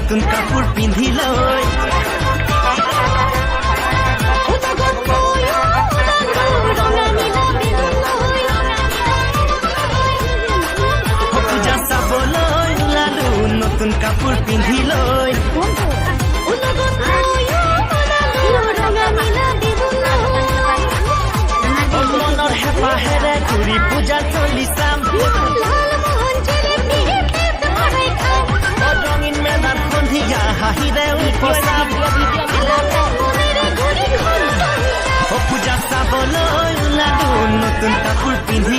নতুন কাপোৰ পিন্ধি লৈ পূজা চাবলৈ ওলালো নতুন কাপোৰ পিন্ধি লৈ মনৰ হেঁপাহেৰে ঘূৰি পূজা চলি চাম ৰঙীন মেলাত সন্ধিয়া হাঁহিৰে উপচাম পূজা চাবলৈ ওলালো নতুন কাপোৰ পিন্ধি